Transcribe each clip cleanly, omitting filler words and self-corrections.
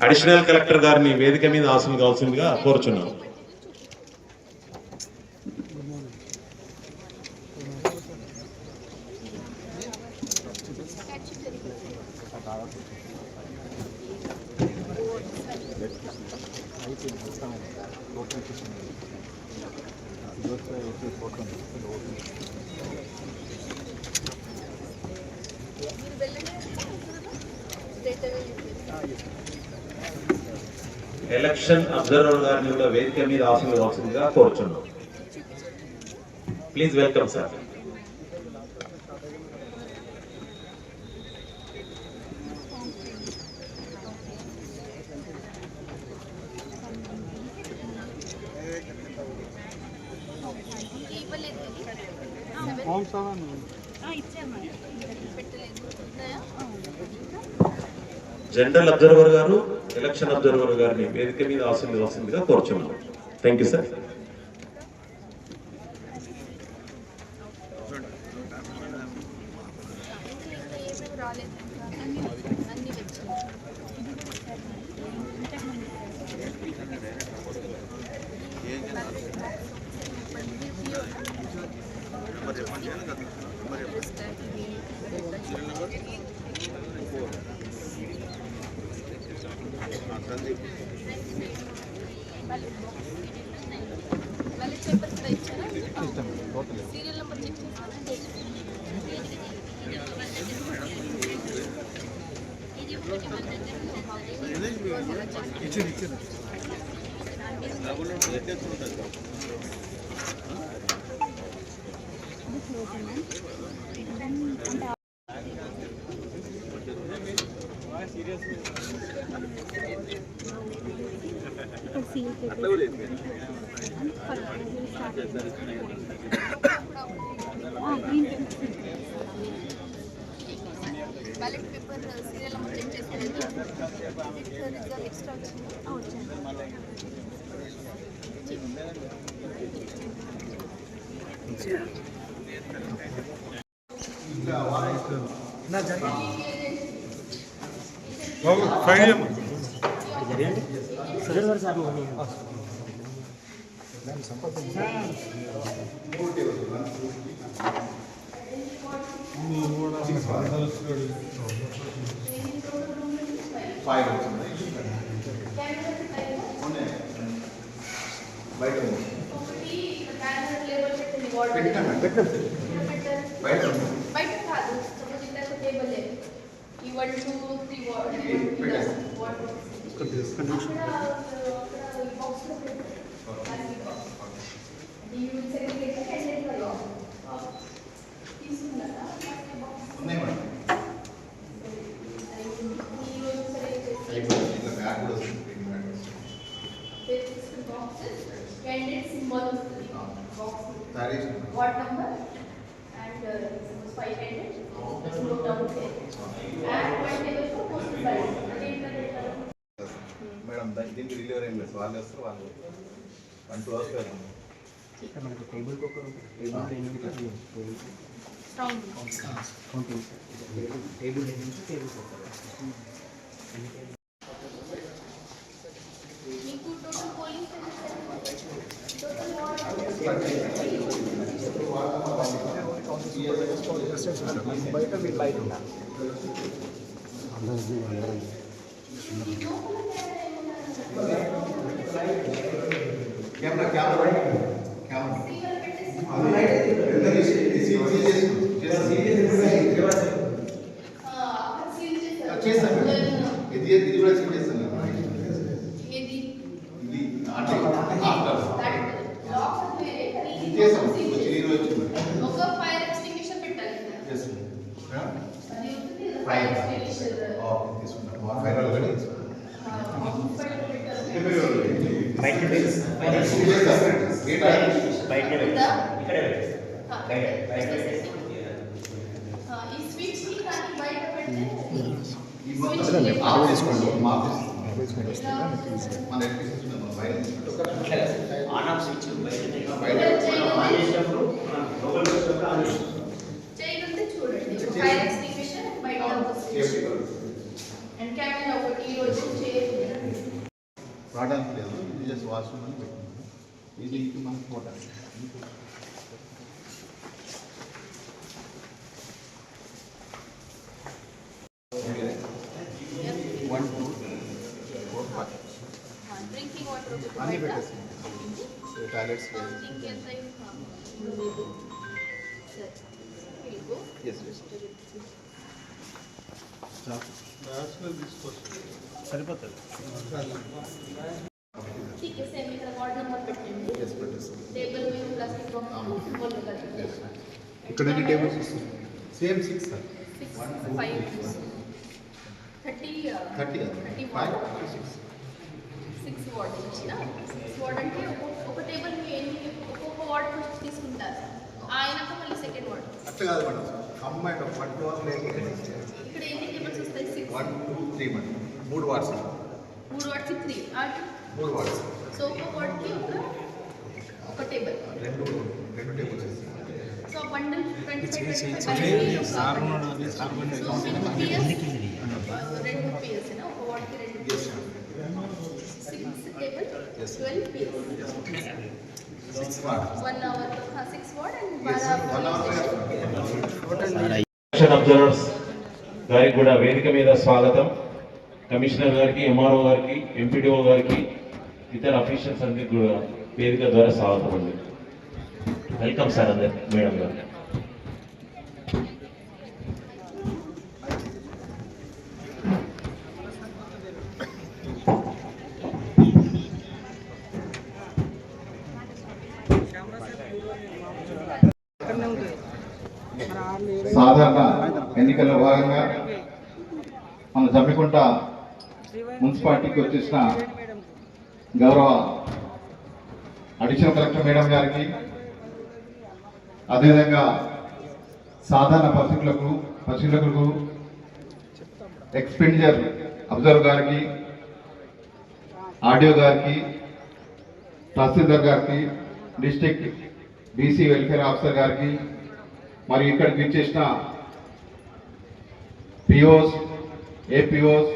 Additional collector గారిని వేదిక మీద ఆశలు కావాల్సిందిగా కోరుచున్నాం. ఎలక్షన్ అబ్జర్వర్ గారిని కూడా వేదిక మీద ఆశలు కావాల్సిందిగా కోరుచున్నాం. Please welcome sir. General observer గారు, ఎలక్షన్ అబ్జర్వర్ గారిని వేదిక మీద ఆశీర్వదించవలసిందిగా కోరుచున్నాం. Thank you sir. Serial number check ballot paper serial number check చేసుకోలేదు. రిజల్ట్ ఎక్స్ట్రా వచ్చింది. బయట కాదు, సపోజ్ ఇంత టేబుల్ ఈ 1 2 3 what what number and suppose 5 candidates just note down there and one table for postal ballot madam దీనికి reliever ఏం లేదు, వాళ్ళు వస్తారు, వాళ్ళు 1-2 అవర్స్ మనకి టేబుల్ కుక్కర్ strong టేబుల్ నుంచి టేబుల్ కుక్కర్ మీకు టోటల్ పోలింగ్ బయట వీళ్ళు బయట ఉన్నారు. కెమెరా చేస్తాను, ఇది కూడా చేస్తాను. ఏది ఇది చేస్తాం ఒక ఫైర్ ఎక్స్టింగ్విషర్ పెట్టాలి. అది ఉంటుంది ఫైర్ ఎక్స్టింగ్విషర్ తీసుకుంటాం. ఫైర్ ఆల్రెడీ ఈ స్విచ్ ని కానీ బయట పెడితే ఆన్ ఆఫ్ స్విచ్ చేయకుంటే చూడండి ఫైర్ ఎక్స్టింగ్విషర్ బయట ఒక స్విచ్ అండ్ కెమెరా ఒకటి ఈ రోజు చేయలేదు. వాడడానికి లేదు, ఇది జస్ట్ వాష్రూమ్ అని పెట్టినాము. ఇది మనకి ఫోటో 1, 2, 4, 5 డ్రింకింగ్ వాటర్ అన్నీ పెట్టేస్తాం. టాయిలెట్స్ ఇంకెంత ఎస్ ఎస్ సరిపోతుంది. ठीक है सेम ఇక్కడ వార్డ్ నంబర్ పెట్టండి. ఎస్ పెట్టేస్తాం. టేబుల్ మీద ప్లాస్టిక్ బాక్స్ కట్టండి. ఇక్కడ ఎన్ని టేబుల్స్ ఇస్తుంది? Same 6 sir. 6 5 30 30 కాదు, 5 6 6 వార్డ్ ఇచ్చిన 6 వార్డ్ అంటే ఒక టేబుల్ మీ ఎన్ని ఒక్కొక్క వార్డ్ ఫస్ట్ తీసుకుంటారు. ఆయనకు మళ్ళీ సెకండ్ వార్డ్. అట్లా కాదు మేడం, కంబైండ్ 1 2 లేకపోతే ఇక్కడ ఎన్ని టేబుల్స్ వస్తాయి? 6 1 2 3 madam. 3 wards 3 wards 3 at 3 wards. So ఒక వార్డ్కి ఒక టేబుల్. రెండు టేబుల్స్ ఇస్తాం. సో బండిల్ 25 సార్ ఉన్నాడు, సార్ రెండు పిఎస్ ఒక వార్డ్కి రెండు PS 6 table 12 PS 6 wards 1 hour 6 ward and 1 hour. Election observers గారికి కూడా వేదిక మీద స్వాగతం. కమిషనర్ గారికి, ఎంఆర్ఓ గారికి, ఎంపీడీఓ గారికి, ఇతర అఫీషియల్స్ అందరికీ కూడా వేదిక ద్వారా స్వాగతం అండి. వెల్కమ్ సార్ అందరు మేడం గారు. సాధారణ ఎన్నికల్లో భాగంగా మన జమ్మికుంట మున్సిపాలిటీకి వచ్చేసిన గౌరవ అడిషనల్ కలెక్టర్ మేడం గారికి, అదేవిధంగా సాధారణ పరిశీలకులకు ఎక్స్పెండిచర్ అబ్జర్వర్ గారికి, ఆర్డీఓ గారికి, తహసీల్దార్ గారికి, డిస్ట్రిక్ట్ బీసీ వెల్ఫేర్ ఆఫీసర్ గారికి, మరియు ఇక్కడికి విచ్చేసిన POs, APOs,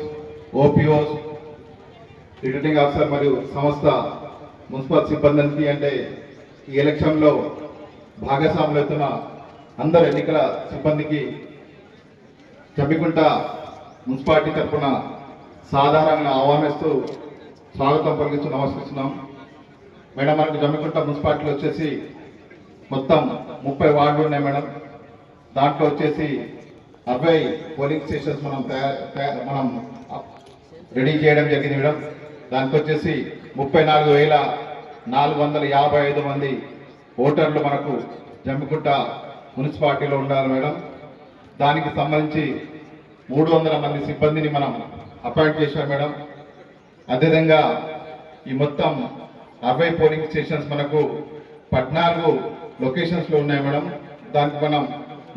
OPOs, returning officer మరియు సంస్థ మున్సిపల్ సిబ్బందికి, అంటే ఈ ఎలక్షన్లో భాగస్వాములవుతున్న అందరు ఎన్నికల సిబ్బందికి జమ్మికుంట మున్సిపాలిటీ తరఫున సాధారణంగా ఆహ్వానిస్తూ స్వాగతం పలికిస్తూ నమస్కరిస్తున్నాం. మేడం, మనకు జమ్మికుంట మున్సిపాలిటీలో వచ్చేసి మొత్తం 30 వార్డులు ఉన్నాయి మేడం. దాంట్లో వచ్చేసి 60 పోలింగ్ స్టేషన్స్ మనం రెడీ చేయడం జరిగింది మేడం. దానికి వచ్చేసి 34,455 మంది ఓటర్లు మనకు జమ్మికుంట మున్సిపాలిటీలో ఉండాలి మేడం. దానికి సంబంధించి 300 మంది సిబ్బందిని మనం అపాయింట్ చేశాం మేడం. అదేవిధంగా ఈ మొత్తం 60 పోలింగ్ స్టేషన్స్ మనకు 14 లొకేషన్స్లో ఉన్నాయి మేడం. దానికి మనం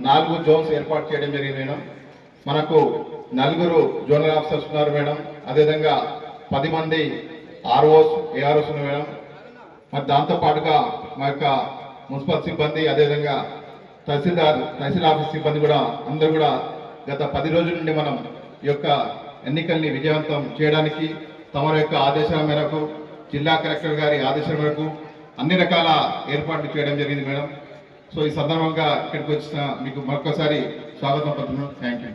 4 జోన్స్ ఏర్పాటు చేయడం జరిగింది మేడం. మనకు 4 జోనల్ ఆఫీసర్స్ ఉన్నారు మేడం. అదేవిధంగా 10 మంది ఆర్ఓస్, ఏఆర్ఓస్ ఉన్నారు మేడం. మరి దాంతోపాటుగా మా యొక్క మున్సిపల్ సిబ్బంది, అదేవిధంగా తహసీల్ ఆఫీస్ సిబ్బంది కూడా అందరూ కూడా గత 10 రోజుల నుండి మనం ఈ యొక్క ఎన్నికల్ని విజయవంతం చేయడానికి తమ యొక్క ఆదేశాల మేరకు, జిల్లా కలెక్టర్ గారి ఆదేశాల మేరకు అన్ని రకాల ఏర్పాట్లు చేయడం జరిగింది మేడం. సో ఈ సందర్భంగా ఇక్కడికి వచ్చిన మీకు మరొకసారి స్వాగతం పలుకుతున్నాం. Thank you.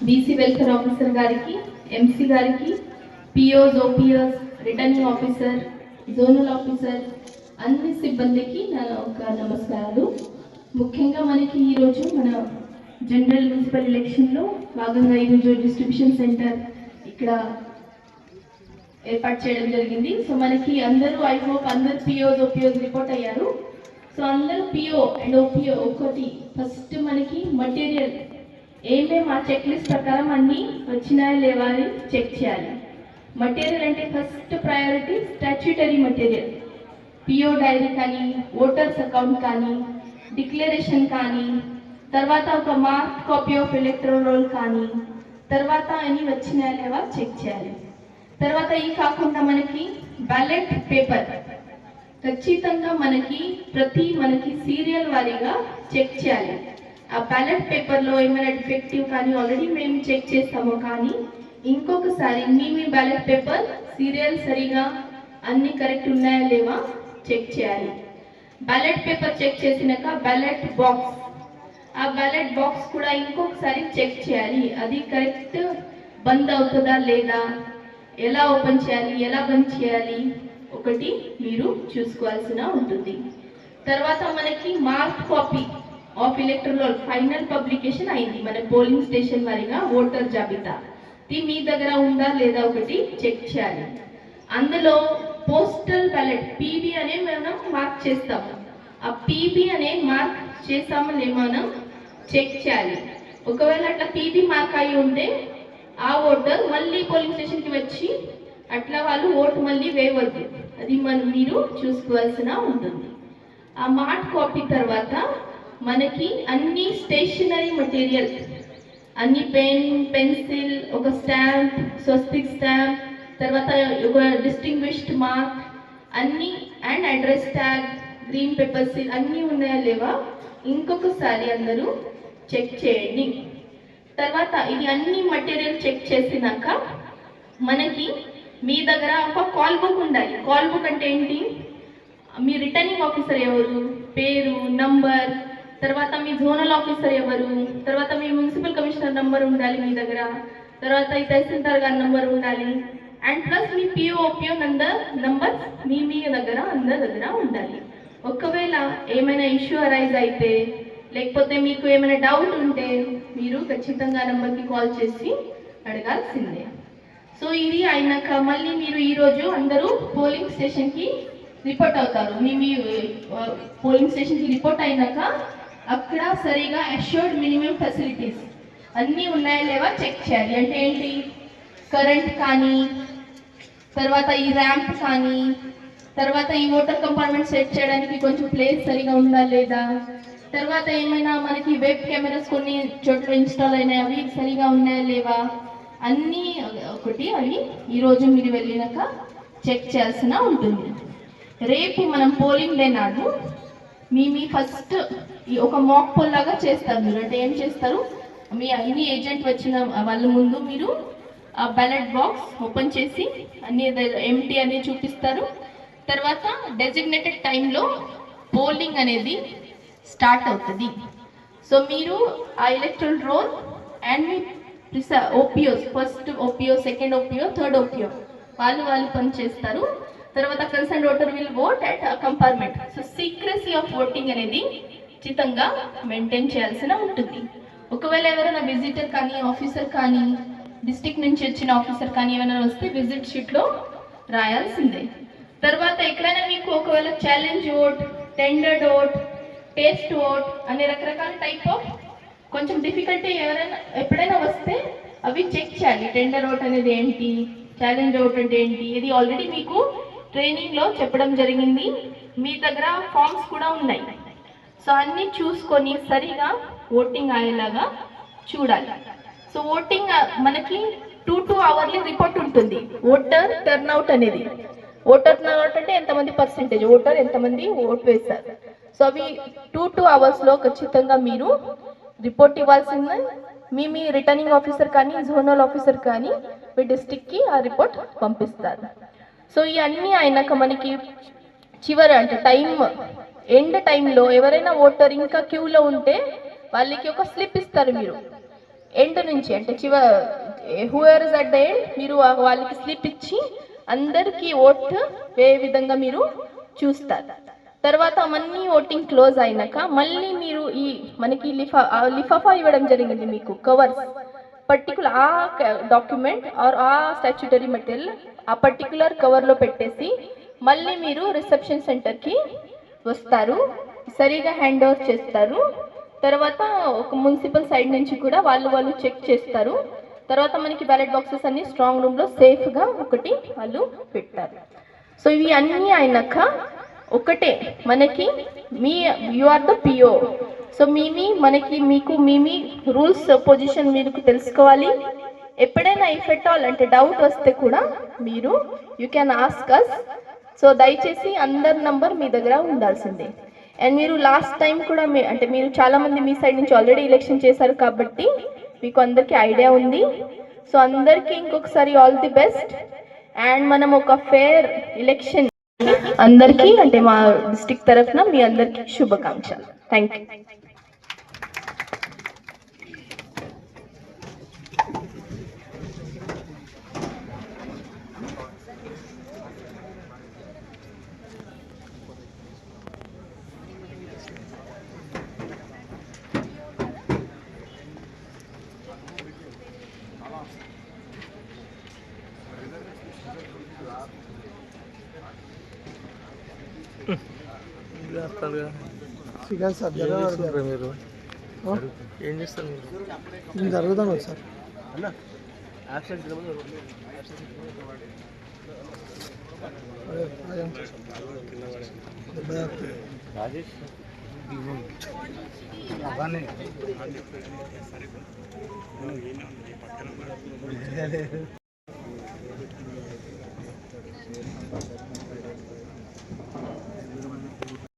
BC welfare officer గారికి, ఎంసీ గారికి, POs, OPs, returning officer, zonal officer, అన్ని సిబ్బందికి నా ఒక నమస్కారాలు. ముఖ్యంగా మనకి ఈరోజు మన జనరల్ మున్సిపల్ ఎలక్షన్లో భాగంగా ఈరోజు డిస్ట్రిబ్యూషన్ సెంటర్ ఇక్కడ ఏర్పాటు చేయడం జరిగింది. సో మనకి అందరూ, ఐ హోప్ అందరు పిఓస్, ఓపీఓస్ రిపోర్ట్ అయ్యారు. సో అందరూ పిఓ అండ్ ఓపీఓ ఒకటి ఫస్ట్ మనకి మటీరియల్ ఏమేమి ఆ చెక్ లిస్ట్ ప్రకారం అన్నీ వచ్చినాయా లేవా అని చెక్ చేయాలి. మటీరియల్ అంటే first priority statutory material, PO diary కానీ, ఓటర్స్ అకౌంట్ కానీ, డిక్లరేషన్ కానీ, తర్వాత ఒక mark copy of electoral roll కానీ, తర్వాత అన్నీ వచ్చినాయా లేవా చెక్ చేయాలి. తర్వాత ఈ కాకుండా మనకి బ్యాలెట్ పేపర్ ఖచ్చితంగా మనకి సీరియల్ వారీగా చెక్ చేయాలి. ఆ బ్యాలెట్ పేపర్లో ఏమైనా డిఫెక్టివ్ కానీ ఆల్రెడీ మేము చెక్ చేస్తాము, కానీ ఇంకొకసారి మీ బ్యాలెట్ పేపర్ సీరియల్ సరిగా అన్ని కరెక్ట్ ఉన్నాయా లేవా చెక్ చేయాలి. బ్యాలెట్ పేపర్ చెక్ చేసినాక బ్యాలెట్ బాక్స్, ఆ బ్యాలెట్ బాక్స్ కూడా ఇంకొకసారి చెక్ చేయాలి. అది కరెక్ట్ బంద్ అవుతుందా లేదా, ఎలా ఓపెన్ చేయాలి, ఎలా బంద్ చేయాలి, ఒకటి మీరు చూసుకోవాల్సిన ఉంటుంది. తర్వాత మనకి mark copy of electoral final publication అయింది మన పోలింగ్ స్టేషన్ వారిగా ఓటర్ జాబితా. ఇది మీ దగ్గర ఉందా లేదా ఒకటి చెక్ చేయాలి. అందులో పోస్టల్ బ్యాలెట్ పీబీ అనే మనం మార్క్ చేస్తాము. ఆ పీబీ అనే మార్క్ చేసామో లేమో మనం చెక్ చేయాలి. ఒకవేళ అట్లా పీబీ మార్క్ అయి ఉంటే ఆ ఓటర్ మళ్ళీ పోలింగ్ స్టేషన్కి వచ్చి అట్లా వాళ్ళు ఓటు మళ్ళీ వేయవద్దు. అది మీరు చూసుకోవాల్సిన ఉంటుంది. ఆ మార్క్ కాపీ తర్వాత మనకి అన్ని స్టేషనరీ మెటీరియల్, అన్ని పెన్, పెన్సిల్, ఒక స్టాంప్, స్వస్తిక్ స్టాంప్, తర్వాత ఒక డిస్టింగ్విష్డ్ మార్క్ అన్నీ, and address tag, green paper seal అన్నీ ఉన్నాయా లేవా ఇంకొకసారి అందరూ చెక్ చేయండి. తర్వాత ఇది అన్ని మెటీరియల్ చెక్ చేసినాక మనకి మీ దగ్గర ఒక కాల్ బుక్ ఉండాలి. కాల్ బుక్ అంటే ఏంటి, మీ రిటర్నింగ్ ఆఫీసర్ ఎవరు, పేరు, నంబర్, తర్వాత మీ జోనల్ ఆఫీసర్ ఎవరు, తర్వాత మీ మున్సిపల్ కమిషనర్ నంబర్ ఉండాలి మీ దగ్గర, తర్వాత ఈ తహసీల్దార్ గారి నంబర్ ఉండాలి, అండ్ ప్లస్ మీ పిఓపిఓ నంబర్ మీ దగ్గర అందరి దగ్గర ఉండాలి. ఒకవేళ ఏమైనా ఇష్యూ అరైజ్ అయితే లేకపోతే మీకు ఏమైనా డౌట్ ఉంటే మీరు ఖచ్చితంగా నంబర్కి కాల్ చేసి అడగాల్సిందే. సో ఇది అయినాక మళ్ళీ మీరు ఈరోజు అందరూ పోలింగ్ స్టేషన్కి రిపోర్ట్ అవుతారు. మీ పోలింగ్ స్టేషన్కి రిపోర్ట్ అయినాక అక్కడ సరిగా అష్యూర్డ్ మినిమం ఫెసిలిటీస్ అన్నీ ఉన్నాయా లేవా చెక్ చేయాలి. అంటే ఏంటి, కరెంట్ కానీ, తర్వాత ఈ ర్యాంప్ కానీ, తర్వాత ఈ ఓటర్ కంపార్ట్మెంట్ సెట్ చేయడానికి కొంచెం ప్లేస్ సరిగా ఉందా లేదా, తర్వాత ఏమైనా మనకి వెబ్ కెమెరాస్ కొన్ని చోట్ల ఇన్స్టాల్ అయినాయి అవి సరిగా ఉన్నాయా లేవా అన్నీ ఒకటి అవి ఈరోజు మీరు వెళ్ళినాక చెక్ చేయాల్సిన ఉంటుంది. రేపు మనం పోలింగ్ డే నాడు మీ ఫస్ట్ ఒక మాక్ పోల్ లాగా చేస్తారు మీరు. అంటే ఏం చేస్తారు, మీ అన్ని ఏజెంట్ వచ్చిన వాళ్ళ ముందు మీరు ఆ బ్యాలెట్ బాక్స్ ఓపెన్ చేసి అన్ని ఎంటీ అని చూపిస్తారు. తర్వాత డెసిగ్నేటెడ్ టైంలో పోలింగ్ అనేది స్టార్ట్ అవుతుంది. సో మీరు ఆ electoral role and me OPOs, first Oppo, second Oppo, third Oppo వాళ్ళు పని చేస్తారు. తర్వాత concern voter will vote at compartment. So secrecy of voting అనేది ఖచ్చితంగా మెయింటైన్ చేయాల్సిన ఉంటుంది. ఒకవేళ ఎవరైనా విజిటర్ కానీ, ఆఫీసర్ కానీ, డిస్ట్రిక్ట్ నుంచి వచ్చిన ఆఫీసర్ కానీ ఏమైనా వస్తే విజిట్ షీట్లో రాయాల్సిందే. తర్వాత ఎక్కడైనా మీకు ఒకవేళ challenge vote, tendered vote, taste vote అనే రకరకాల టైప్ ఆఫ్ కొంచెం డిఫికల్టీ ఎప్పుడైనా వస్తే అవి చెక్ చేయాలి. టెండర్ ఓట్ అనేది ఏంటి, ఛాలెంజ్ ఓట్ అంటే ఏంటి, ఇది ఆల్రెడీ మీకు ట్రైనింగ్లో చెప్పడం జరిగింది. మీ దగ్గర ఫామ్స్ కూడా ఉన్నాయి. సో అన్నీ చూసుకొని సరిగా ఓటింగ్ అయ్యేలాగా చూడాలి. సో ఓటింగ్ మనకి 2 అవర్లీ రిపోర్ట్ ఉంటుంది. ఓటర్ టర్న్అవుట్ అనేది, ఓటర్ టర్న్అవుట్ అంటే ఎంతమంది పర్సెంటేజ్ ఓటర్ ఎంతమంది ఓటు వేస్తారు. సో అవి 2 అవర్స్లో ఖచ్చితంగా మీరు రిపోర్ట్ ఇవ్వాల్సిందే. మీ రిటర్నింగ్ ఆఫీసర్ కానీ, జోనల్ ఆఫీసర్ కానీ మీ డిస్ట్రిక్ట్కి ఆ రిపోర్ట్ పంపిస్తారు. సో ఇవన్నీ అయినాక మనకి చివరి అంటే ఎండ్ టైంలో ఎవరైనా ఓటర్ ఇంకా క్యూలో ఉంటే వాళ్ళకి ఒక స్లిప్ ఇస్తారు మీరు. ఎండ్ నుంచి అంటే whoever is at the end మీరు వాళ్ళకి స్లిప్ ఇచ్చి అందరికీ ఓట్ వేరే విధంగా మీరు చూస్తారు. తర్వాత మళ్ళీ ఓటింగ్ క్లోజ్ అయినాక మళ్ళీ మీరు మనకి లిఫాఫా ఇవ్వడం జరిగింది మీకు, కవర్స్ పర్టికులర్ ఆ డాక్యుమెంట్ ఆర్ ఆ స్టాచ్యుటరీ మెటీరియల్ ఆ పర్టికులర్ కవర్లో పెట్టేసి మళ్ళీ మీరు రిసెప్షన్ సెంటర్కి వస్తారు, సరిగా హ్యాండ్ ఓవర్ చేస్తారు. తర్వాత ఒక మున్సిపల్ సైడ్ నుంచి కూడా వాళ్ళు చెక్ చేస్తారు. తర్వాత మనకి బ్యాలెట్ బాక్సెస్ అన్ని స్ట్రాంగ్ రూమ్లో సేఫ్గా ఒకటి వాళ్ళు పెట్టారు. సో ఇవి అన్నీ అయినాక ఒకటే మనకి you are the PO. So మనకి మీకు రూల్స్ పొజిషన్ మీకు తెలుసుకోవాలి. ఎప్పుడైనా ఇఫ్ ఎట్ ఆల్ అంటే డౌట్ వస్తే కూడా మీరు you can ask us. So దయచేసి అందరి నంబర్ మీ దగ్గర ఉండాల్సిందే. అండ్ మీరు లాస్ట్ టైం కూడా మీరు చాలామంది మీ సైడ్ నుంచి ఆల్రెడీ ఎలక్షన్ చేశారు కాబట్టి మీకు అందరికీ ఐడియా ఉంది. సో అందరికీ ఇంకొకసారి ఆల్ ది బెస్ట్. అండ్ మనం ఒక ఫేర్ ఎలక్షన్ అందరికీ అంటే మా డిస్ట్రిక్ట్ తరఫున మీ అందరికీ శుభాకాంక్షలు. Thank you. శ్రీకాంత్ సార్ జరగదు మీరు ఏం చేస్తారు మీరు? నేను జరుగుతాను సార్. రాజేష్